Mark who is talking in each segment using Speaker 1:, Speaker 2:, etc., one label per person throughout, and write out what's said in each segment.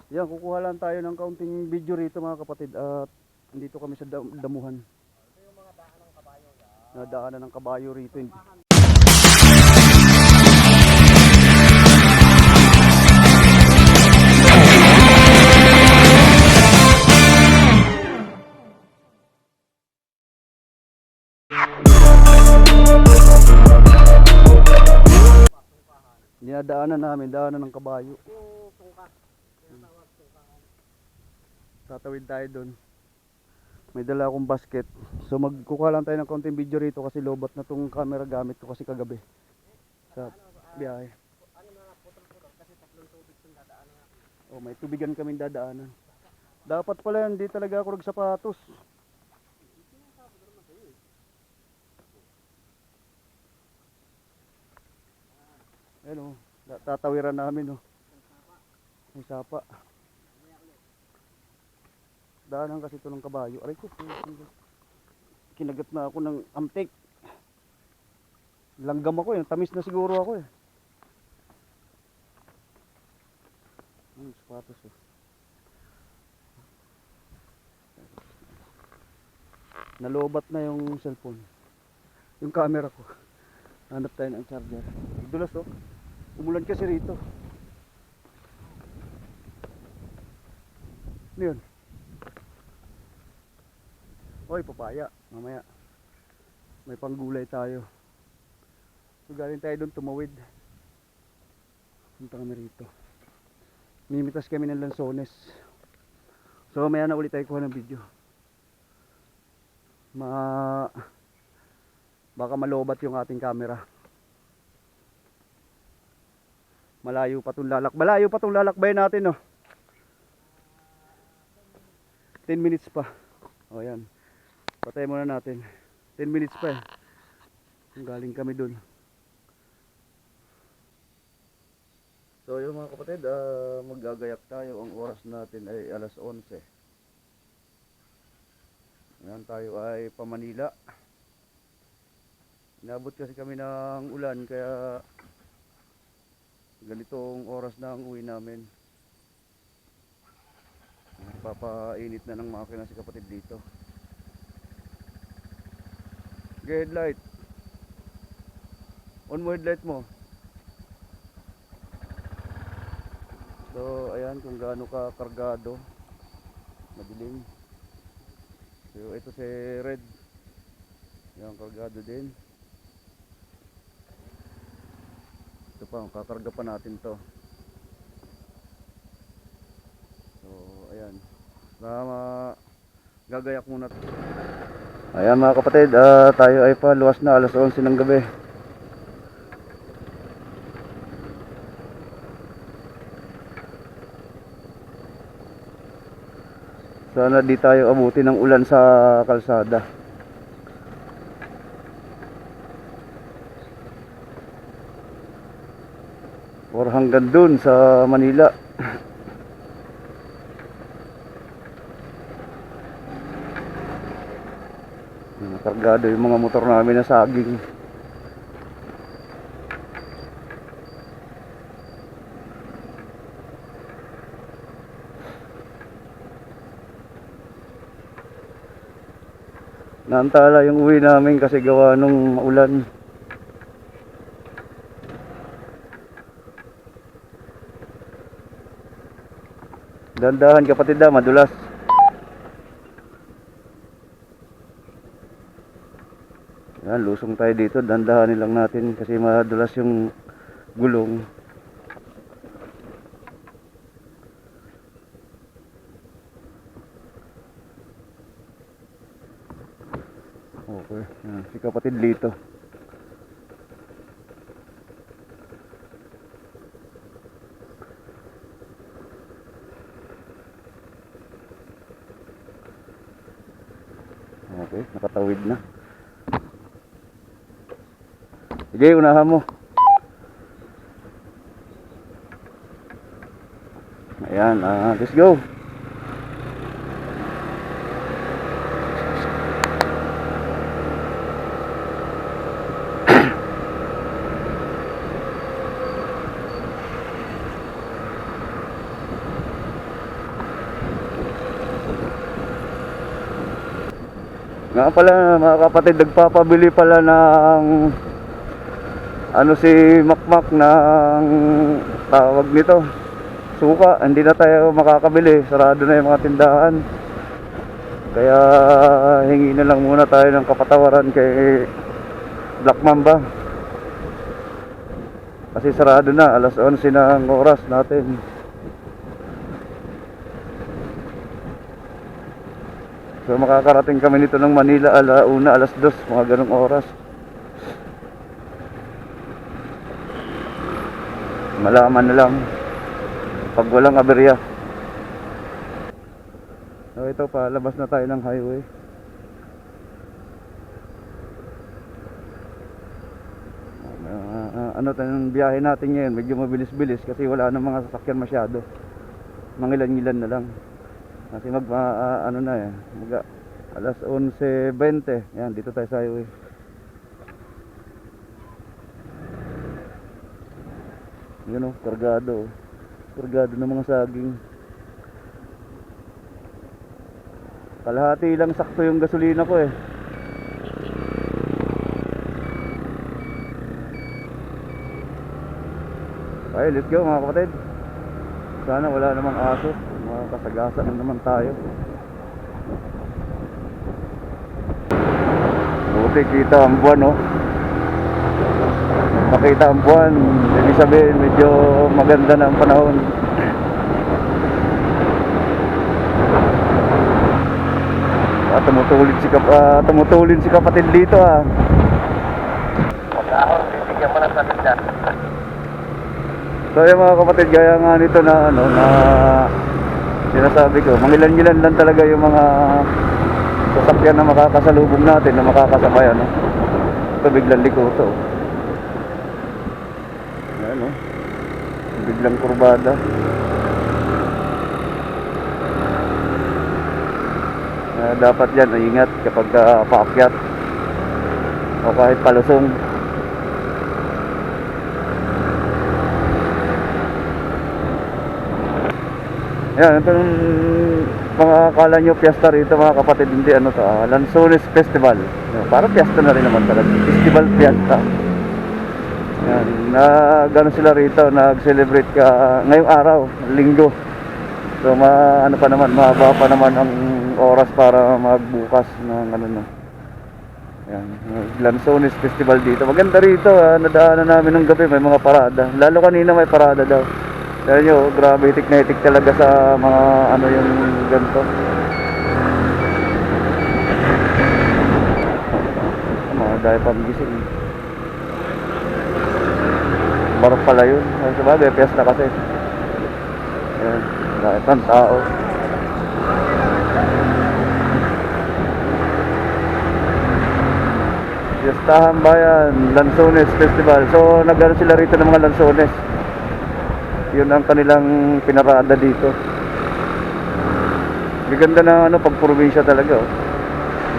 Speaker 1: Yan, kukuha lang tayo ng kaunting video rito mga kapatid. At dito kami sa damuhan.
Speaker 2: Ito yung mga daan ng kabayo yan.
Speaker 1: Nadaanan ng kabayo rito. Dinadaanan namin, daanan ng kabayo.
Speaker 2: Yung tungka. Tinatawag tungkahan.
Speaker 1: Tatawid tayo doon. May dala akong basket. So magkukuha lang tayo ng konting video rito kasi lobat na tong camera gamit ko kasi kagabi sa biyahe.
Speaker 2: Ano mga putol-putol kasi tatlong tubig yung dadaanan natin.
Speaker 1: Oh, may tubigan kaming dadaanan. Dapat pala hindi talaga ako nagsapatos. Ayun oh, tatawiran namin oh. May sapa. Daanan kasi ito ng kabayo. Aray ko, kinagat na ako ng amtek. Langgam ako eh, tamis na siguro ako eh. Sapatos eh. Nalobat na yung cellphone. Yung camera ko. Hanap tayo ng charger. Dulas oh. Umulan kasi rito. Ano yun? Oy, papaya. Mamaya. May panggulay tayo. So galing tayo doon tumawid. Punta kami rito. Mimitas kami ng lansones. So mamaya na ulit tayo kuha ng video. Baka malobat yung ating camera. Malayo pa itong lalakbayan natin oh. 10 minutes pa. O yan. Patay muna natin. 10 minutes pa eh. Galing kami dun. So yung mga kapatid, maggagayak tayo. Ang oras natin ay alas 11. Yan, tayo ay pa Manila. Inabot kasi kami ng ulan kaya ganitong oras na ang uwi namin. Papainit na ng makina si kapatid dito. Headlight. On mo headlight mo. So ayan kung gaano ka kargado. Madilim. So ito si Red. Yan kargado din. Ito pa, kakarga pa natin to. So ayan. Gagayak muna. Ayan mga kapatid, tayo ay pa luwas na alas 11 ng gabi. Sana di tayo abuti ng ulan sa kalsada. Or hanggang dun sa Manila. Kargado yung mga motor namin na saging. Naantala yung uwi namin kasi gawa nung ulan. Dandahan kapatid na, madulas. Yan, lusong tayo dito, dandahanin lang natin kasi madulas yung gulong. Okay, yan, si kapatid dito. Okay, nakatawid na. Sige, unahan mo. Ayan, let's go. Nga pala mga kapatid, nagpapabili pala ng ano si Makmak ng tawag nito, suka. Hindi na tayo makakabili, sarado na yung mga tindahan. Kaya hingi na lang muna tayo ng kapatawaran kay Black Mamba. Kasi sarado na, alas 11 na ang oras natin. So makakarating kami nito ng Manila alauna, alas 2, mga ganong oras. Malaman na lang pag walang aberya. So ito, palabas na tayo ng highway. Ano tayong biyahe natin ngayon, medyo mabilis-bilis kasi wala nang mga sasakyan masyado. Mangilan-ngilan na lang. Kasi ano na eh, alas 11:20. Yan, dito tayo sa highway. Yun o, kargado. Kargado ng mga saging. Kalahati lang sakto yung gasolina ko eh. Okay, let's go mga kapatid. Sana wala namang aso. Makakasagasa na naman tayo. Buti kita ang buwan, no? Makita ang buwan, ibig sabihin medyo maganda na ang panahon. Tumutulin si kapatid dito ah.
Speaker 2: Pag-ahon, bibigyan mo ng sabitan.
Speaker 1: So yung mga kapatid, gaya nga nito na ano, na sinasabi ko, mangilan-ngilan lang talaga yung mga sasakyan na makakasalubong natin, na makakasabay, ano. Ito biglang liko to. Ayan, no? Biglang kurbada. Dapat yan, ingat kapag paakyat o kahit palusong. Yan, ito yung mga akala nyo piyesta rito mga kapatid, hindi ano to, Lanzones Festival. Yan, parang piyesta na rin naman talaga, festival piyesta. Yan, gano'n sila rito, nag-celebrate ka ngayong araw, linggo. So ano pa naman, mahaba pa naman ang oras para magbukas ng ano na. Yan, Lanzones Festival dito. Maganda rito, nadaanan namin ng gabi, may mga parada. Lalo kanina may parada daw. Kaya nyo, grabe, itik na itik talaga sa mga ano yung ganito. Mga dahil pamigising. Barok pala yun. Sabagay, piyesta kasi. Ayan, dahil pang tao. Fiestahan Bayan, Lanzones Festival. So, nagano sila rito ng mga lanzones. Yun ang kanilang pinarada dito. Maganda na ano, pag probinsya talaga, oh.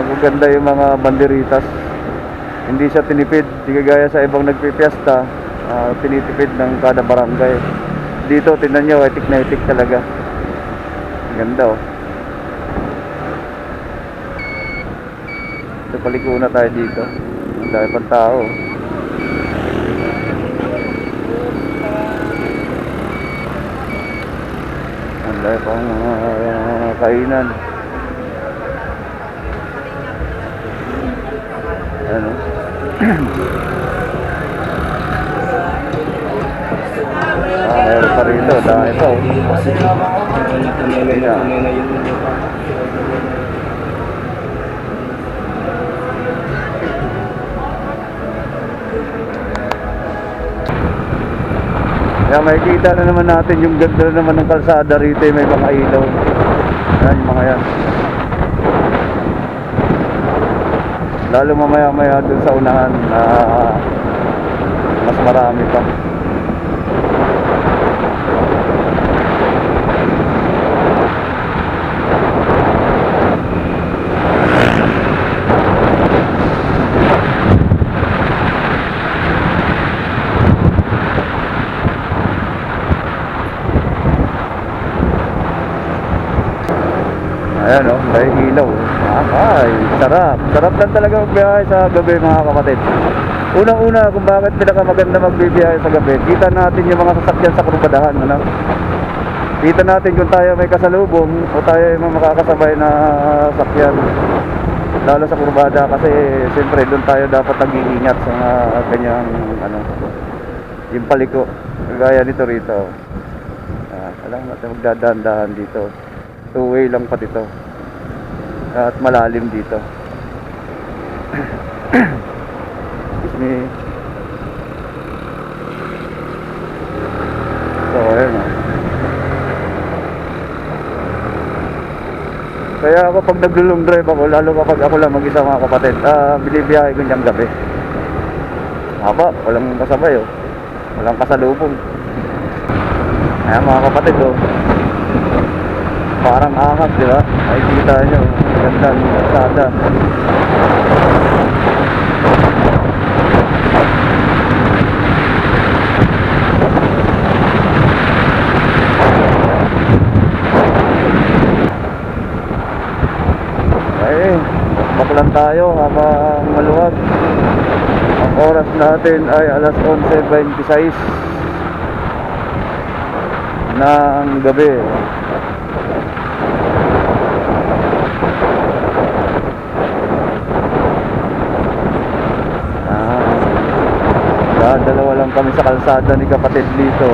Speaker 1: Magaganda yung mga banderitas. Hindi siya tinipid, di kagaya sa ibang nagpipiesta, tinitipid ng kada barangay. Dito, tingnan nyo, etik na etik talaga. Ganda, oh. So, paliko na tayo dito. Ang dahil pang tao. Ang dahil pang mga kainan. Ano? Meron pa rito. Dahil pa, oh. Kaya makikita na naman natin yung ganda naman ng kalsada rito, may mga ilaw. Yan yung mga yan. Lalo mamaya-maya dun sa unahan na mas marami pa. Ayan o, may ilaw. Ay, sarap. Sarap lang talaga magbiyahe sa gabi mga kapatid. Unang-una kung bakit pinakamaganda magbibiyahe sa gabi, kita natin yung mga sasakyan sa kurbadahan, ano? Kita natin kung tayo may kasalubong o tayo may makakasabay na sakyan. Lalo sa kurbada kasi siyempre doon tayo dapat nag-iingat sa mga ganyang ano, yung paliko. Gaya nito rito. Alam natin magdadaan-dahan dito. Two-way lang pa dito. At malalim dito. Excuse me. So, ayun o. Kaya ako pag naglo-long drive ako, lalo kapag ako lang mag-isa mga kapatid, binibiyahe ko niyang gabi. Haba, walang kasabay oh. Walang kasalubong. Ayan mga kapatid oh. Parang angas, di ba? Nakikita nyo, ganda ng kalsada. Ay, baklan tayo habang maluwag. Ang oras natin ay alas 11:26 ng gabi. Dalawa lang kami sa kalsada ni kapatid dito.